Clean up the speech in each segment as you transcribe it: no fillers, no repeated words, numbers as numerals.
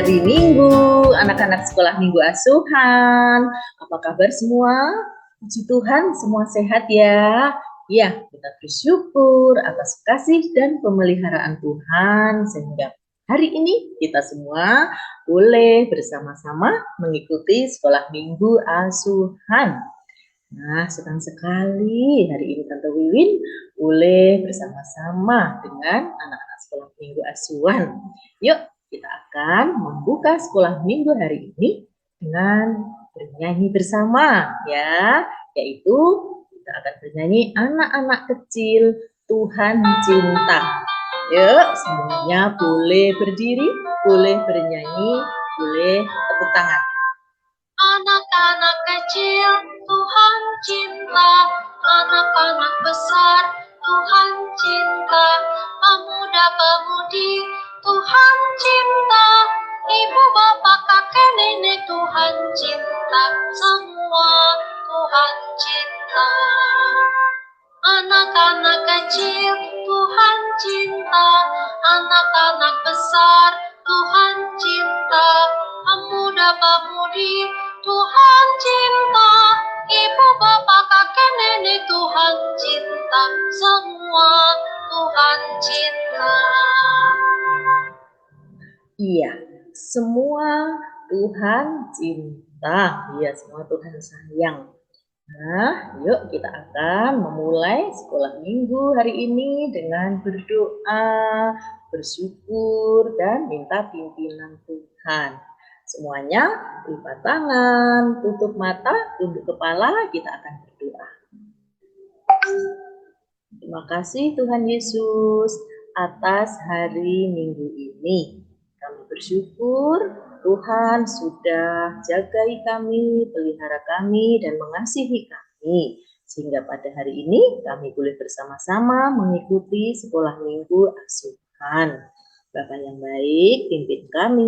hari Minggu, anak-anak sekolah Minggu Asuhan. Apa kabar semua? Puji Tuhan, semua sehat ya. Ya, kita bersyukur atas kasih dan pemeliharaan Tuhan sehingga hari ini kita semua boleh bersama-sama mengikuti sekolah Minggu Asuhan. Nah, senang sekali hari ini Tante Wiwin boleh bersama-sama dengan anak-anak sekolah Minggu Asuhan. Yuk, kita akan membuka sekolah minggu hari ini dengan bernyanyi bersama ya, yaitu kita akan bernyanyi anak-anak kecil Tuhan cinta. Yuk, semuanya boleh berdiri, boleh bernyanyi, boleh tepuk tangan. Anak-anak kecil Tuhan cinta, anak-anak besar Tuhan cinta, pemuda-pemudi Tuhan cinta, ibu bapak kakek nenek Tuhan cinta, semua Tuhan cinta. Anak-anak kecil Tuhan cinta, anak-anak besar Tuhan cinta, pemuda-pemudi Tuhan cinta, ibu bapak kakek nenek Tuhan cinta, semua Tuhan cinta. Iya, semua Tuhan cinta. Iya, semua Tuhan sayang. Nah, yuk kita akan memulai sekolah minggu hari ini dengan berdoa, bersyukur, dan minta pimpinan Tuhan. Semuanya lipat tangan, tutup mata, tunduk kepala, kita akan berdoa. Terima kasih Tuhan Yesus atas hari Minggu ini. Kami bersyukur Tuhan sudah jagai kami, pelihara kami, dan mengasihi kami. Sehingga pada hari ini kami boleh bersama-sama mengikuti sekolah minggu asuhan. Bapak yang baik, pimpin kami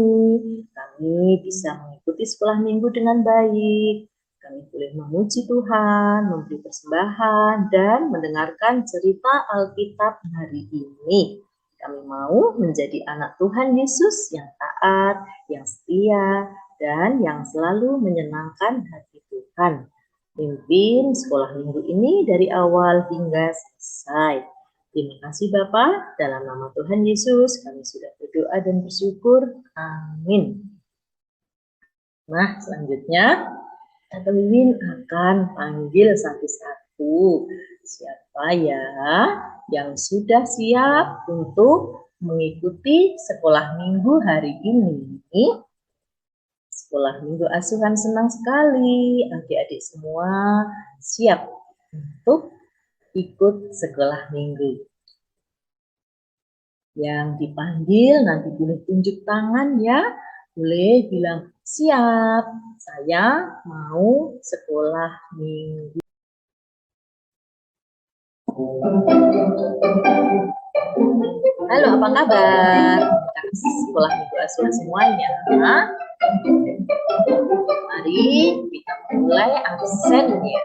bisa mengikuti sekolah minggu dengan baik. Kami boleh memuji Tuhan, memberi persembahan, dan mendengarkan cerita Alkitab hari ini. Kami mau menjadi anak Tuhan Yesus yang taat, yang setia, dan yang selalu menyenangkan hati Tuhan. Pimpin sekolah minggu ini dari awal hingga selesai. Terima kasih Bapak, dalam nama Tuhan Yesus kami sudah berdoa dan bersyukur. Amin. Nah, selanjutnya Tante Wiwin akan panggil satu-satu. Siapa ya yang sudah siap untuk mengikuti sekolah minggu hari ini? Sekolah minggu asuhan senang sekali. Adik-adik semua siap untuk ikut sekolah minggu. Yang dipanggil nanti boleh tunjuk tangan ya. Boleh bilang siap, saya mau sekolah minggu. Halo, apa kabar? Sekolah minggu asuhan semuanya. Mari kita mulai absen ya.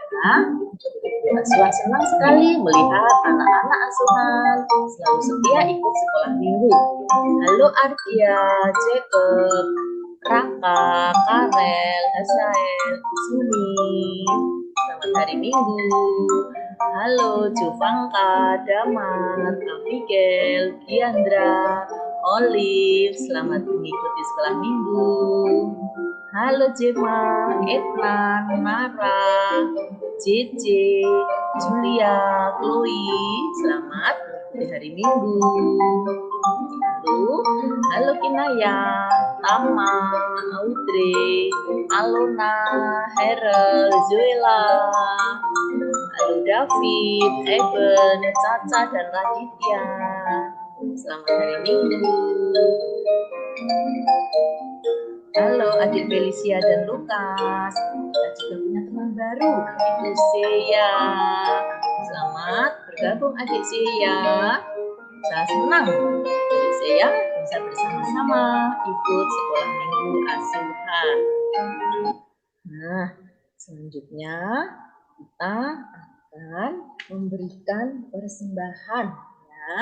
Asuhan senang sekali melihat anak-anak asuhan selalu setia ikut sekolah minggu. Halo Ardia, Jacob, Raka, Karel, Hasael, Suni. Selamat hari Minggu. Halo Juvangka, Damar, Abigail, Giandra, Olive. Selamat mengikuti sekolah minggu. Halo Jema, Ednan, Mara, JJ, Julia, Chloe. Selamat mengikuti hari Minggu. Halo Kinaya, Tama, Audrey, Alona, Herel, Zoela. Halo David, Eben, Caca, dan Raditya. Selamat hari Minggu. Halo adik Felicia dan Lukas. Kita juga punya teman baru, adik Lucia. Selamat bergabung adik Sia. Saya senang adik Sia bisa bersama-sama ikut sekolah minggu asuhan. Nah, selanjutnya kita akan memberikan persembahan ya.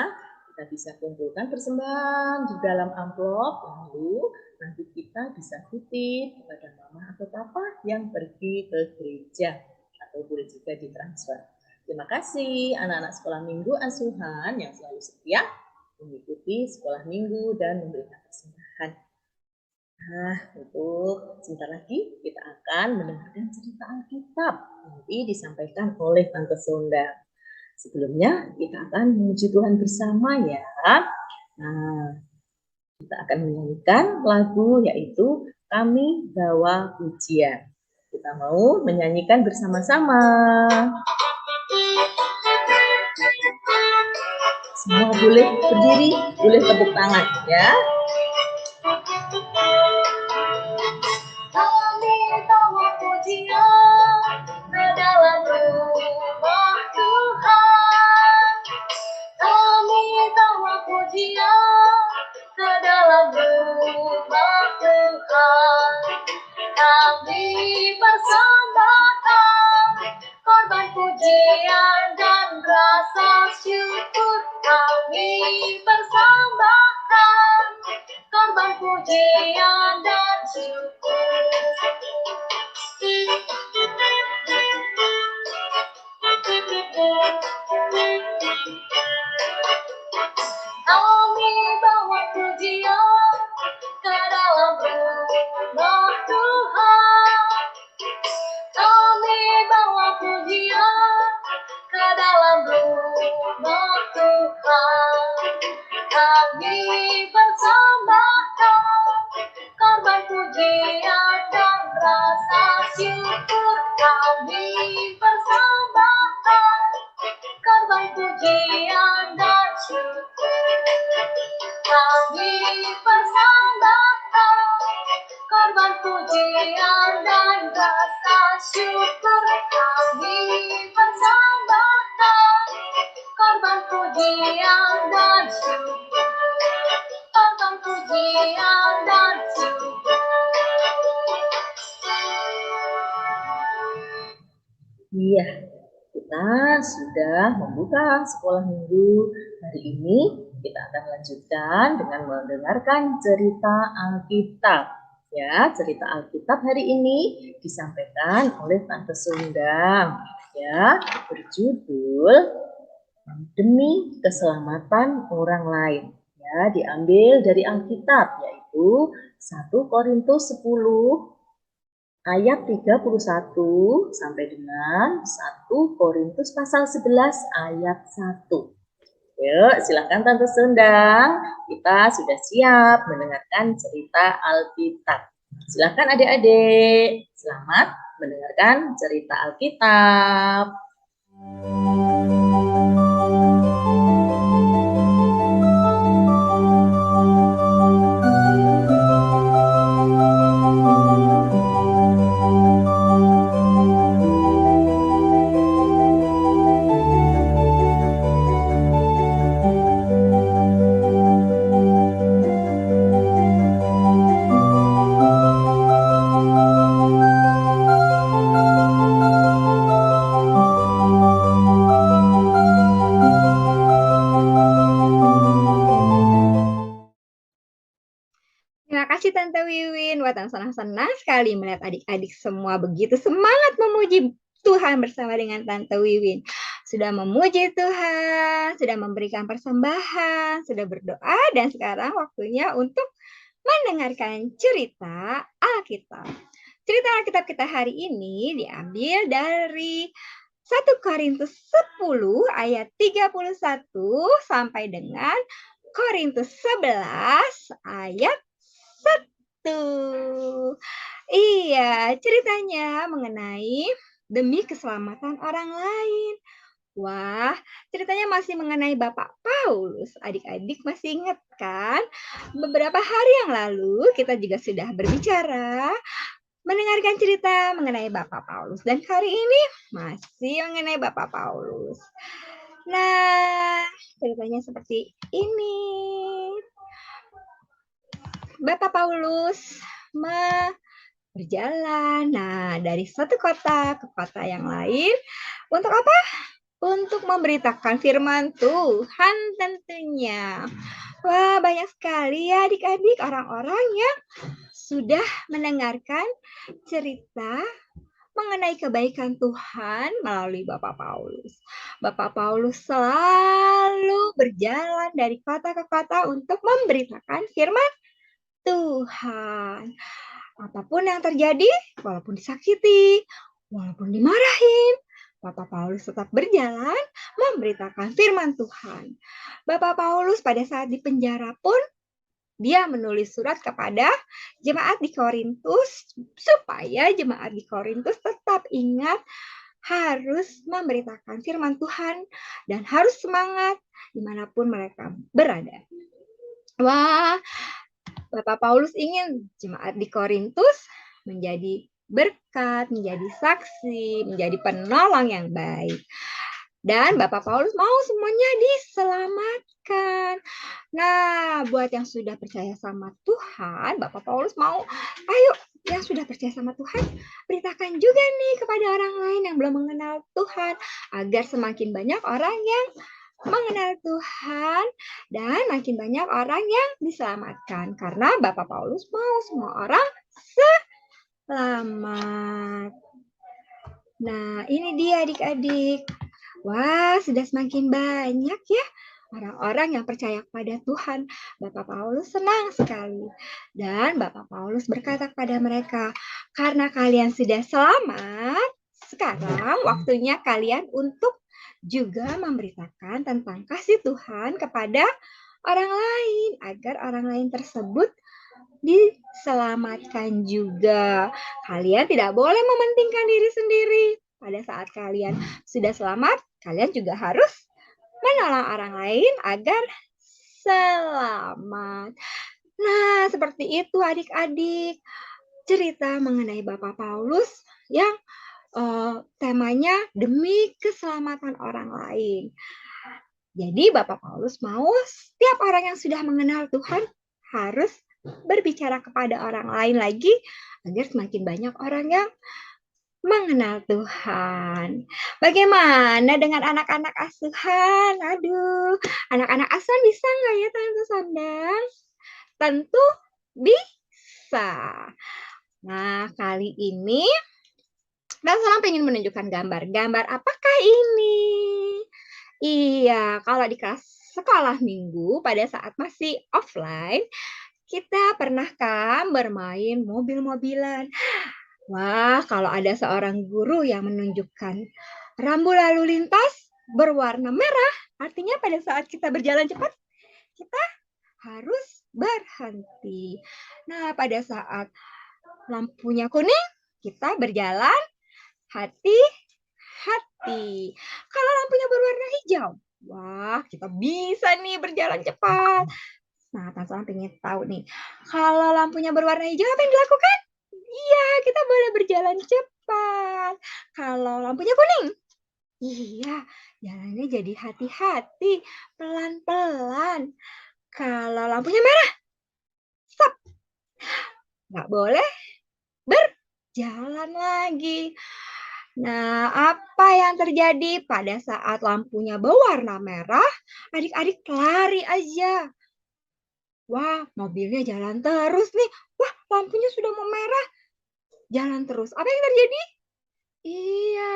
Kita bisa kumpulkan persembahan di dalam amplop, lalu nanti kita bisa titip kepada mama atau papa yang pergi ke gereja atau boleh juga ditransfer. Terima kasih anak-anak sekolah minggu asuhan yang selalu setia mengikuti sekolah minggu dan memberikan persembahan. Nah, untuk sebentar lagi kita akan mendengarkan cerita Alkitab nanti disampaikan oleh Tante Sonda. Sebelumnya kita akan memuji Tuhan bersama ya. Nah, kita akan menyanyikan lagu yaitu Kami Bawa Pujian. Kita mau menyanyikan bersama-sama. Semua boleh berdiri, boleh tepuk tangan ya. Kami bawa pujian ke dalam rumah Tuhan. Kami bawa pujian ke dalam rumah Tuhan. Kami persembahkan korban pujian dan rasa syukur. Kami persembahkan korban pujian dan syukur. Kami bawa pujian ke dalam rumah Tuhan. Kami bawa pujian ke dalam rumah Tuhan. Kami persembahkan korban pujian dan rasa syukur. Kami persembahkan korban pujian dan syukur. Kami persembahkan korban pujian dan rasa syukur. Kami persembahkan korban pujian dan syukur. Korban pujian dan syukur. Iya, kita sudah membuka sekolah minggu. Hari ini kita akan lanjutkan dengan mendengarkan cerita Alkitab. Ya, cerita Alkitab hari ini disampaikan oleh Tante Sunda. Ya, berjudul Demi Keselamatan Orang Lain. Ya, diambil dari Alkitab yaitu 1 Korintus 10 ayat 31 sampai dengan 1 Korintus pasal 11 ayat 1. Yuk, silakan Tante Sundang. Kita sudah siap mendengarkan cerita Alkitab. Silakan adik-adik. Selamat mendengarkan cerita Alkitab. Terima kasih Tante Wiwin. Wah, senang sekali melihat adik-adik semua begitu semangat memuji Tuhan bersama dengan Tante Wiwin. Sudah memuji Tuhan, sudah memberikan persembahan, sudah berdoa, dan sekarang waktunya untuk mendengarkan cerita Alkitab. Cerita Alkitab kita hari ini diambil dari 1 Korintus 10 ayat 31 sampai dengan Korintus 11 ayat 1. Iya, ceritanya mengenai demi keselamatan orang lain. Wah, ceritanya masih mengenai Bapak Paulus. Adik-adik masih ingat kan? Beberapa hari yang lalu kita juga sudah berbicara, mendengarkan cerita mengenai Bapak Paulus. Dan hari ini masih mengenai Bapak Paulus. Nah, ceritanya seperti ini. Bapak Paulus berjalan, dari satu kota ke kota yang lain. Untuk apa? untuk memberitakan firman Tuhan tentunya. Wah, banyak sekali ya adik-adik orang-orang yang sudah mendengarkan cerita mengenai kebaikan Tuhan melalui Bapak Paulus. Bapak Paulus selalu berjalan dari kota ke kota untuk memberitakan firman Tuhan. Apapun yang terjadi, walaupun disakiti, walaupun dimarahin, Bapak Paulus tetap berjalan memberitakan firman Tuhan. Bapak Paulus pada saat di penjara pun dia menulis surat kepada jemaat di Korintus supaya jemaat di Korintus tetap ingat harus memberitakan firman Tuhan dan harus semangat dimanapun mereka berada. Wah, Bapak Paulus ingin jemaat di Korintus menjadi berkat, menjadi saksi, menjadi penolong yang baik. Dan Bapak Paulus mau semuanya diselamatkan. Nah, buat yang sudah percaya sama Tuhan, Bapak Paulus mau, ayo yang sudah percaya sama Tuhan, beritakan juga nih kepada orang lain yang belum mengenal Tuhan, agar semakin banyak orang yang mengenal Tuhan dan makin banyak orang yang diselamatkan. Karena Bapak Paulus mau semua orang selamat. Nah, ini dia adik-adik. Wah, sudah semakin banyak ya orang-orang yang percaya kepada Tuhan. Bapak Paulus senang sekali. Dan Bapak Paulus berkata kepada mereka, karena kalian sudah selamat, sekarang waktunya kalian untuk juga memberitakan tentang kasih Tuhan kepada orang lain, agar orang lain tersebut diselamatkan juga. Kalian tidak boleh mementingkan diri sendiri. Pada saat kalian sudah selamat, kalian juga harus menolong orang lain agar selamat. Nah, seperti itu adik-adik. Cerita mengenai Bapak Paulus yang temanya demi keselamatan orang lain. Jadi Bapak Paulus mau setiap orang yang sudah mengenal Tuhan harus berbicara kepada orang lain lagi agar semakin banyak orang yang mengenal Tuhan. Bagaimana dengan anak-anak asuhan? Aduh, anak-anak asuhan bisa nggak ya Tante Sandang? Tentu bisa. Nah, kali ini Tante Sandang pengen menunjukkan gambar. Gambar apakah ini? Iya, kalau di kelas sekolah minggu pada saat masih offline, kita pernah kan bermain mobil-mobilan. Wah, kalau ada seorang guru yang menunjukkan rambu lalu lintas berwarna merah, artinya pada saat kita berjalan cepat, kita harus berhenti. Nah, pada saat lampunya kuning, kita berjalan hati-hati. Kalau lampunya berwarna hijau, wah, kita bisa nih berjalan cepat. Nah, Tante pengen tahu nih, kalau lampunya berwarna hijau apa yang dilakukan? Iya, kita boleh berjalan cepat. Kalau lampunya kuning, iya, jalannya jadi hati-hati, pelan-pelan. Kalau lampunya merah, stop. Nggak boleh berjalan lagi. Nah, apa yang terjadi pada saat lampunya berwarna merah? Adik-adik lari aja. Wah, mobilnya jalan terus nih. Wah, lampunya sudah mau merah. Jalan terus. Apa yang terjadi? Iya,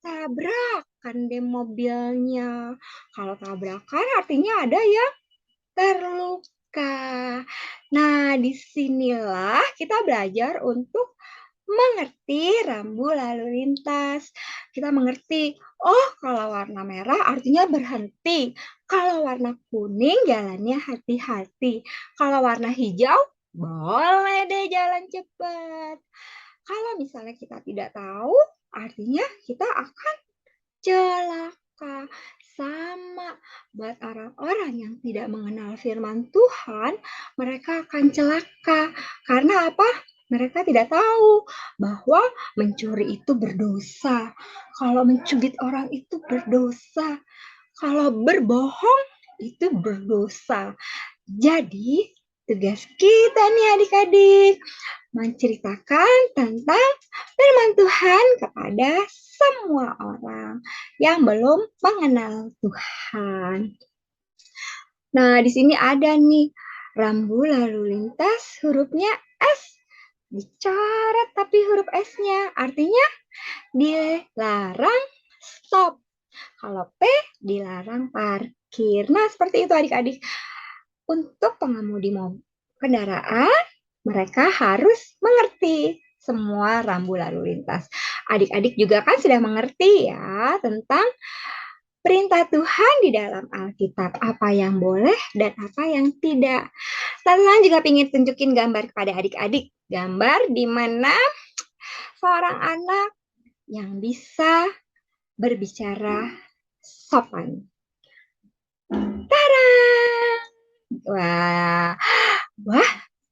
tabrakan deh mobilnya. Kalau tabrakan artinya ada yang terluka. Nah, disinilah kita belajar untuk mengerti rambu lalu lintas. Kita mengerti, oh kalau warna merah artinya berhenti. Kalau warna kuning jalannya hati-hati. Kalau warna hijau boleh deh jalan cepat. Kalau misalnya kita tidak tahu, artinya kita akan celaka. Sama buat orang-orang yang tidak mengenal firman Tuhan, mereka akan celaka. Karena apa? Mereka tidak tahu bahwa mencuri itu berdosa. Kalau mencubit orang itu berdosa. Kalau berbohong itu berdosa. Jadi Tugas kita nih adik-adik menceritakan tentang firman Tuhan kepada semua orang yang belum mengenal Tuhan. Nah, di sini ada nih rambu lalu lintas hurufnya S. Dicoret tapi huruf S-nya artinya dilarang stop. Kalau P dilarang parkir. Nah, seperti itu adik-adik. Untuk pengemudi kendaraan, mereka harus mengerti semua rambu lalu lintas. Adik-adik juga kan sudah mengerti ya tentang perintah Tuhan di dalam Alkitab. Apa yang boleh dan apa yang tidak. Tante juga ingin tunjukin gambar kepada adik-adik. Gambar di mana seorang anak yang bisa berbicara sopan. Tada! Wah,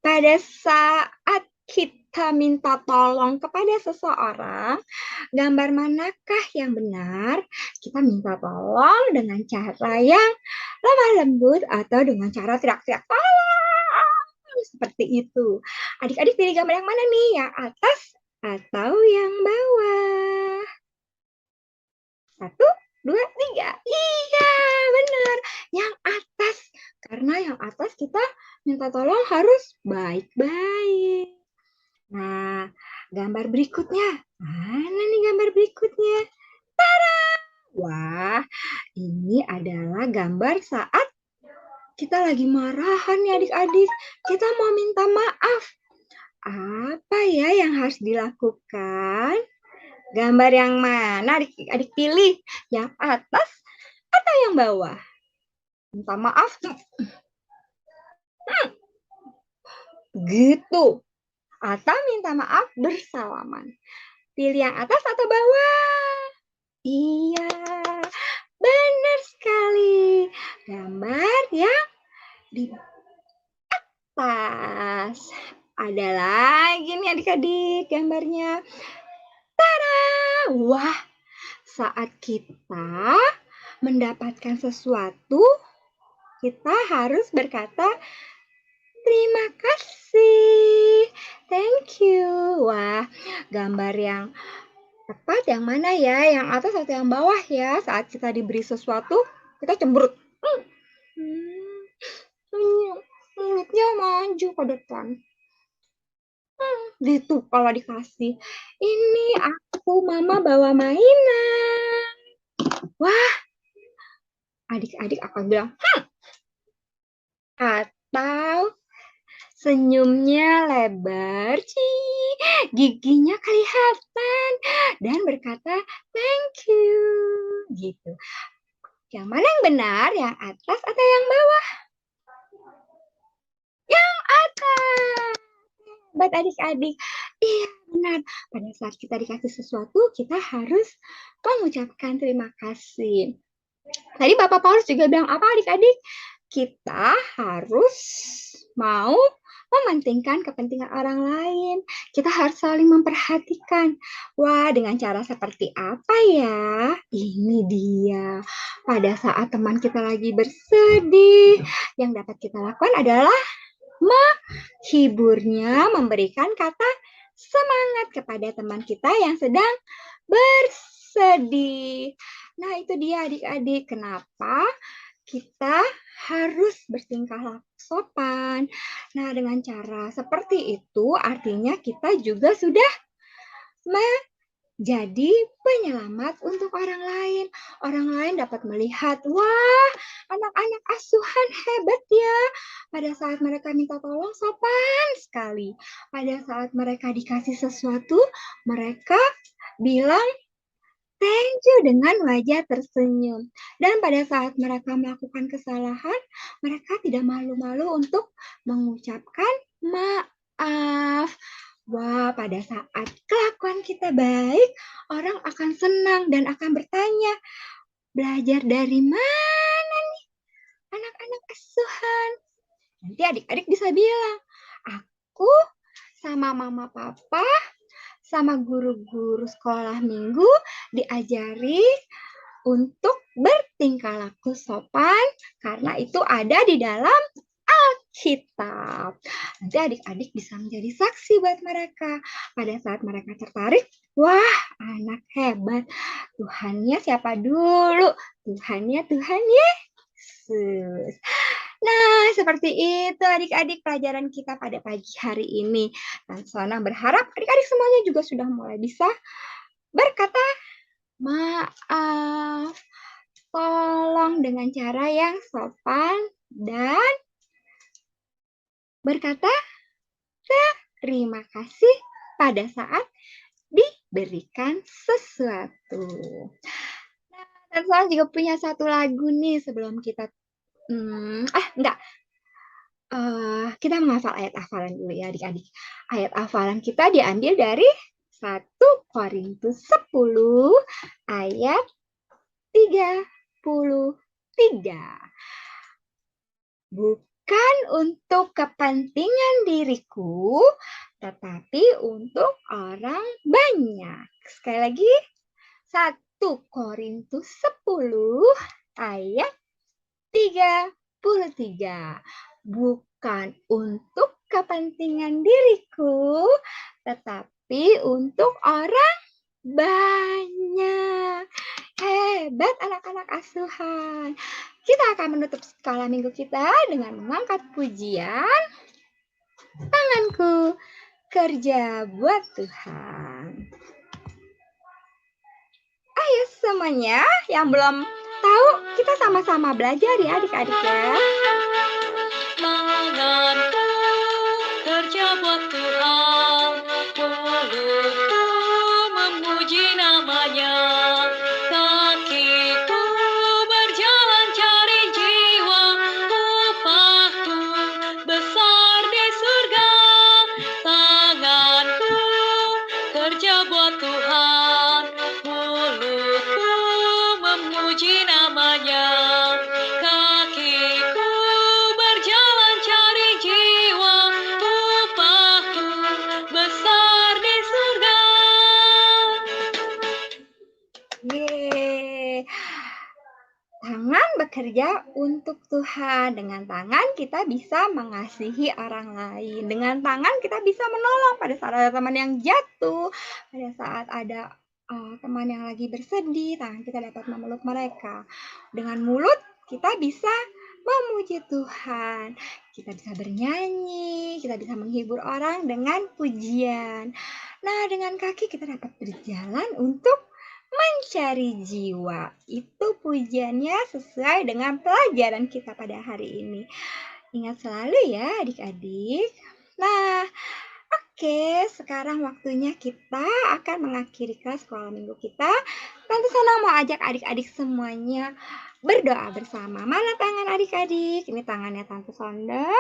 pada saat kita minta tolong kepada seseorang, gambar manakah yang benar? Kita minta tolong dengan cara yang lemah lembut atau dengan cara teriak-teriak tolong. Seperti itu. Adik-adik pilih gambar yang mana nih? Yang atas atau yang bawah? 1, 2, 3. Iya, benar. Yang atas. Karena yang atas kita minta tolong harus baik-baik. Nah, gambar berikutnya. Mana nih gambar berikutnya? Tada! Wah, ini adalah gambar saat kita lagi marahan nih adik-adik. Kita mau minta maaf. Apa ya yang harus dilakukan? Gambar yang mana adik-adik pilih? Yang atas atau yang bawah? Minta maaf. Gitu. Atau minta maaf bersalaman. Pilih yang atas atau bawah? Iya, benar sekali. Gambar yang di atas. Ada lagi nih adik-adik gambarnya. Tada! Wah, saat kita mendapatkan sesuatu, kita harus berkata terima kasih, thank you. Wah, gambar yang tepat yang mana ya? Yang atas atau yang bawah ya? Saat kita diberi sesuatu, kita cemberut. Mulutnya maju ke depan. Gitu kalau dikasih. Ini aku, mama bawa mainan. Wah, adik-adik akan bilang, atau senyumnya lebar, giginya kelihatan, dan berkata thank you, gitu. Yang mana yang benar, yang atas atau yang bawah? Yang atas. Buat adik-adik, iya benar. Pada saat kita dikasih sesuatu, kita harus mengucapkan terima kasih. Tadi Bapak Paulus juga bilang apa adik-adik? Kita harus mau mementingkan kepentingan orang lain. Kita harus saling memperhatikan. Wah, dengan cara seperti apa ya? Ini dia. Pada saat teman kita lagi bersedih, yang dapat kita lakukan adalah menghiburnya, memberikan kata semangat kepada teman kita yang sedang bersedih. Nah, itu dia adik-adik. Kenapa kita harus bertingkah laku sopan. Nah, dengan cara seperti itu artinya kita juga sudah menjadi penyelamat untuk orang lain. Orang lain dapat melihat, wah, anak-anak asuhan hebat ya. Pada saat mereka minta tolong sopan sekali. Pada saat mereka dikasih sesuatu, mereka bilang thank you dengan wajah tersenyum. Dan pada saat mereka melakukan kesalahan, mereka tidak malu-malu untuk mengucapkan maaf. Wah, pada saat kelakuan kita baik, orang akan senang dan akan bertanya, belajar dari mana nih anak-anak asuhan? Nanti adik-adik bisa bilang, aku sama mama papa sama guru-guru sekolah minggu diajari untuk bertingkah laku sopan karena itu ada di dalam Alkitab. Alkitab. Nanti adik-adik bisa menjadi saksi buat mereka. Pada saat mereka tertarik, wah anak hebat. Tuhannya siapa dulu? Tuhan Yesus. Nah, seperti itu adik-adik pelajaran kita pada pagi hari ini. Dan Sona berharap adik-adik semuanya juga sudah mulai bisa berkata maaf, tolong dengan cara yang sopan dan berkata terima kasih pada saat diberikan sesuatu. Nah, dan Sona juga punya satu lagu nih sebelum kita kita menghafal ayat hafalan dulu ya adik-adik. Ayat hafalan kita diambil dari 1 Korintus 10 ayat 33. Bukan untuk kepentingan diriku, tetapi untuk orang banyak. Sekali lagi, 1 Korintus 10 ayat 33. Bukan untuk kepentingan diriku, tetapi untuk orang banyak. Hebat anak-anak asuhan. Kita akan menutup sekolah minggu kita dengan mengangkat pujian. Tanganku kerja buat Tuhan. Ayo semuanya yang belum tahu, kita sama-sama belajar ya adik-adik ya. Tanganku kerja buat Tuhan, mulutku memuji namanya, kakiku berjalan cari jiwa, upahku besar di surga. Tanganku kerja buat Tuhan, mulutku memuji namanya, kakiku berjalan cari jiwa, upahku besar di surga. Yeay. Tangan bekerja untuk Tuhan. Dengan tangan kita bisa mengasihi orang lain. Dengan tangan kita bisa menolong pada saat ada teman yang jatuh, pada saat ada teman yang lagi bersedih, tangan kita dapat memeluk mereka. Dengan mulut kita bisa memuji Tuhan. Kita bisa bernyanyi, kita bisa menghibur orang dengan pujian. Nah, dengan kaki kita dapat berjalan untuk mencari jiwa. Itu pujiannya sesuai dengan pelajaran kita pada hari ini. Ingat selalu ya adik-adik. Nah, oke, sekarang waktunya kita akan mengakhiri kelas sekolah minggu kita. Tante Sana mau ajak adik-adik semuanya berdoa bersama. Mana tangan adik-adik? Ini tangannya Tante Sonda.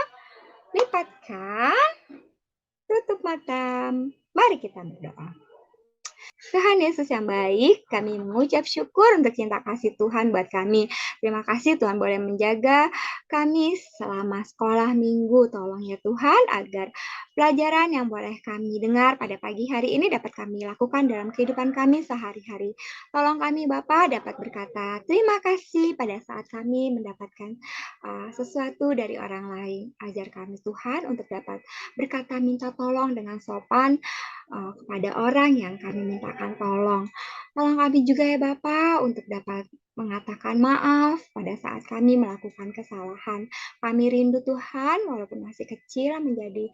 Lipatkan, tutup mata. Mari kita berdoa. Tuhan Yesus yang baik, kami mengucap syukur untuk cinta kasih Tuhan buat kami. Terima kasih Tuhan boleh menjaga kami selama sekolah minggu. Tolong ya Tuhan agar pelajaran yang boleh kami dengar pada pagi hari ini dapat kami lakukan dalam kehidupan kami sehari-hari. Tolong kami Bapa dapat berkata terima kasih pada saat kami mendapatkan sesuatu dari orang lain. Ajar kami Tuhan untuk dapat berkata minta tolong dengan sopan kepada orang yang kami mintakan tolong. Tolong kami juga ya Bapak untuk dapat mengatakan maaf pada saat kami melakukan kesalahan. Kami rindu Tuhan walaupun masih kecil menjadi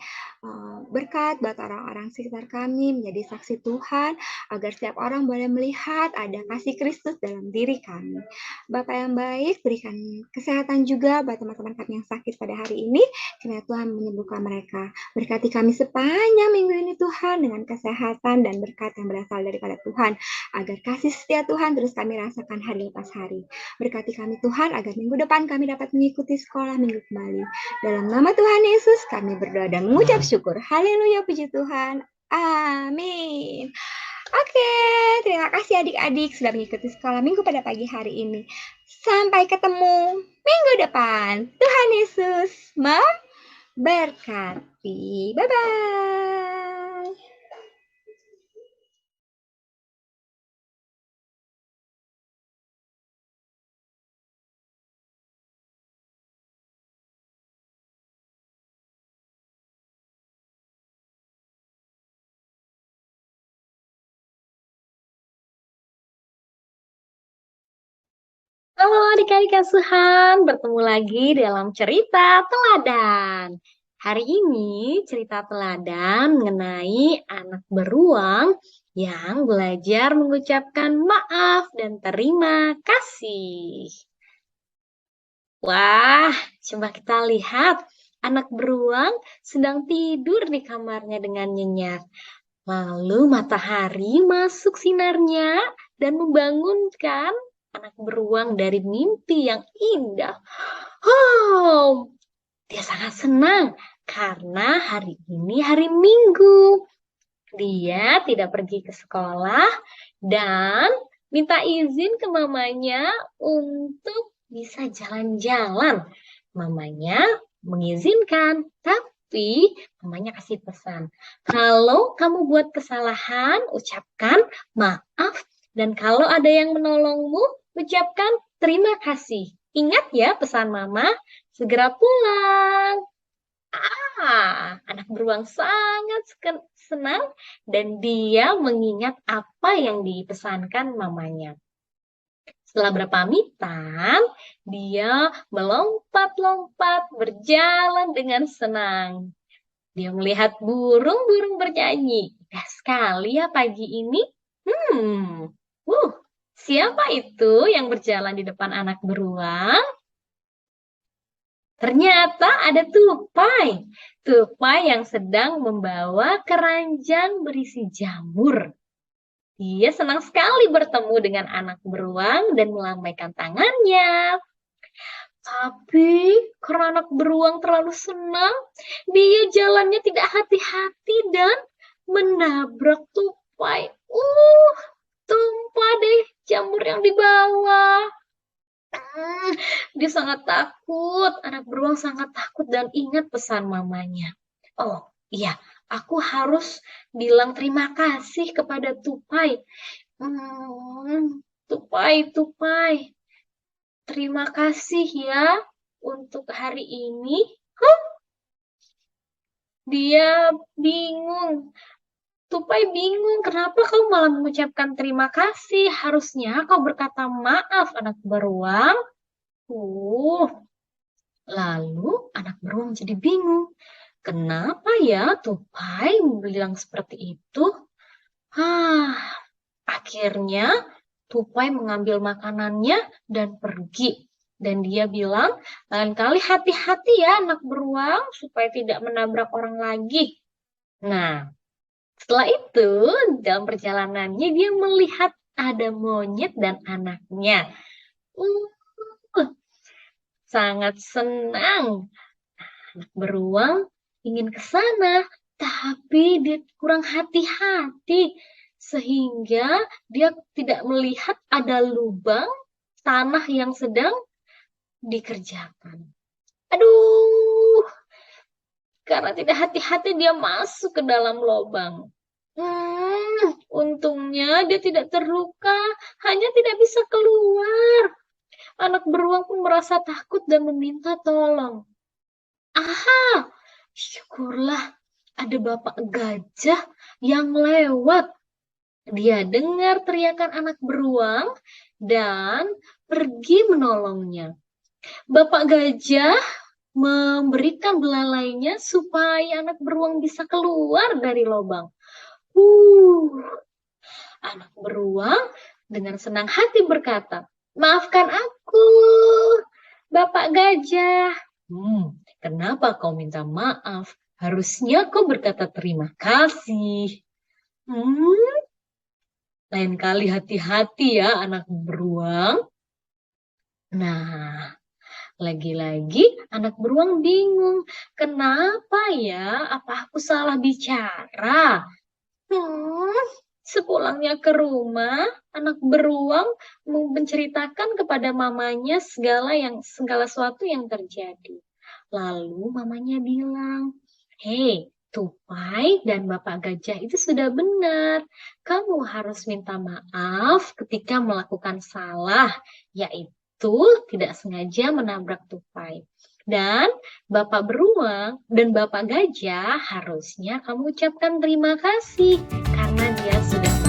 berkat buat orang-orang sekitar kami, menjadi saksi Tuhan agar setiap orang boleh melihat ada kasih Kristus dalam diri kami. Bapak yang baik, berikan kesehatan juga buat teman-teman kami yang sakit pada hari ini. Kiranya Tuhan menyembuhkan mereka. Berkati kami sepanjang minggu ini Tuhan dengan kesehatan dan berkat yang berasal daripada Tuhan. Agar kasih setia Tuhan terus kami rasakan hari lepas hari. Berkati kami Tuhan agar minggu depan kami dapat mengikuti sekolah minggu kembali. Dalam nama Tuhan Yesus kami berdoa dan mengucap syukur. Haleluya, puji Tuhan. Amin. Oke, terima kasih adik-adik sudah mengikuti sekolah minggu pada pagi hari ini. Sampai ketemu minggu depan. Tuhan Yesus memberkati. Bye-bye. Halo adik-adik asuhan, bertemu lagi dalam cerita teladan. Hari ini cerita teladan mengenai anak beruang yang belajar mengucapkan maaf dan terima kasih. Wah, coba kita lihat. Anak beruang sedang tidur di kamarnya dengan nyenyak. Lalu matahari masuk sinarnya dan membangunkan anak beruang dari mimpi yang indah. Oh, dia sangat senang karena hari ini hari Minggu. Dia tidak pergi ke sekolah dan minta izin ke mamanya untuk bisa jalan-jalan. Mamanya mengizinkan, tapi mamanya kasih pesan. Kalau kamu buat kesalahan, ucapkan maaf. Dan kalau ada yang menolongmu, ucapkan terima kasih. Ingat ya pesan mama, segera pulang. Anak beruang sangat senang dan dia mengingat apa yang dipesankan mamanya. Setelah berpamitan, dia melompat-lompat berjalan dengan senang. Dia melihat burung-burung bernyanyi. Indah sekali ya pagi ini. Siapa itu yang berjalan di depan anak beruang? Ternyata ada tupai. Tupai yang sedang membawa keranjang berisi jamur. Dia senang sekali bertemu dengan anak beruang dan melambaikan tangannya. Tapi karena anak beruang terlalu senang, dia jalannya tidak hati-hati dan menabrak tupai. Tumpah deh jamur yang dibawa. Dia sangat takut. Anak beruang sangat takut dan ingat pesan mamanya. Oh iya, aku harus bilang terima kasih kepada tupai. Tupai, terima kasih ya untuk hari ini. Dia bingung. Tupai bingung, kenapa kau malah mengucapkan terima kasih? Harusnya kau berkata maaf, anak beruang. Lalu anak beruang jadi bingung. Kenapa ya tupai bilang seperti itu? Akhirnya tupai mengambil makanannya dan pergi. Dan dia bilang, lain kali hati-hati ya anak beruang supaya tidak menabrak orang lagi. Nah, setelah itu, dalam perjalanannya dia melihat ada monyet dan anaknya. Sangat senang. Anak beruang ingin ke sana, tapi dia kurang hati-hati. Sehingga dia tidak melihat ada lubang tanah yang sedang dikerjakan. Aduh, karena tidak hati-hati dia masuk ke dalam lubang. Untungnya dia tidak terluka, hanya tidak bisa keluar. Anak beruang pun merasa takut dan meminta tolong. Syukurlah ada bapak gajah yang lewat. Dia dengar teriakan anak beruang dan pergi menolongnya. Bapak gajah memberikan belalainya supaya anak beruang bisa keluar dari lubang. Anak beruang dengan senang hati berkata, maafkan aku, Bapak gajah. Kenapa kau minta maaf? Harusnya kau berkata terima kasih. Lain kali hati-hati ya anak beruang. Nah, lagi-lagi anak beruang bingung. Kenapa ya? Apa aku salah bicara? Sepulangnya ke rumah, anak beruang menceritakan kepada mamanya segala sesuatu yang terjadi. Lalu mamanya bilang, "Hei, tupai dan bapak gajah itu sudah benar. Kamu harus minta maaf ketika melakukan salah, yaitu tidak sengaja menabrak tupai. Dan bapak beruang dan bapak gajah harusnya kamu ucapkan terima kasih karena dia sudah